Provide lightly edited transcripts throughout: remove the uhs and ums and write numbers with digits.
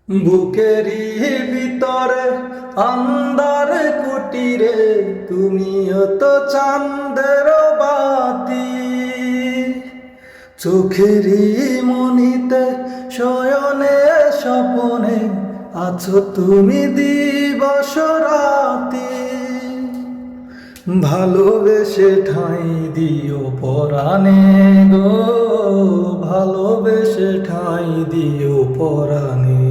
বুকেরই ভিতরে আন্ধার কুটিরে তুমিও তো চাঁদের বাতি, চোখেরই মনিতে শয়নে স্বপনে আছো তুমি দিবস রাতি। ভালোবেসে ঠাঁই দিও পরাণে গো, ভালোবেসে ঠাঁই দিও পরাণে।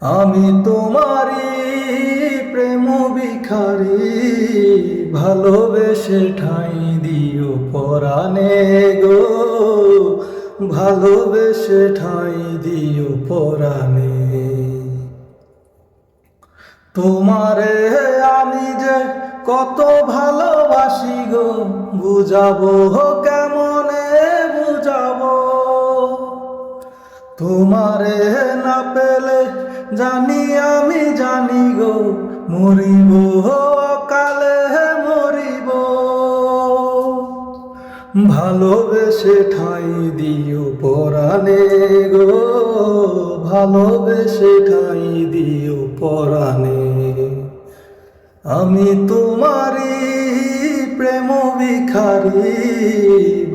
আমি তোমারই প্রেম ভিখারি, ভালোবেসে ঠাঁই দিও পরাণে গো, ভালোবেসে ঠাঁই দিও পরাণে। তোমারে আমি যে কত ভালোবাসি গো, বুঝাবো কেমনে বুঝাবো। তোমারে না পেলে জানি আমি জানি গো, মরিব অকালে মরিব। ভালোবেসে ঠাঁই দিও পরাণে গো, ভালোবেসে ঠাঁই দিও পরাণে। আমি তোমারই প্রেম ভিখারি,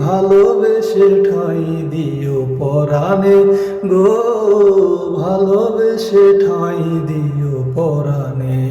ভালোবেসে ঠাঁই দিও পরাণে গো, ভালোবেসে ঠাঁই দিও পরাণে।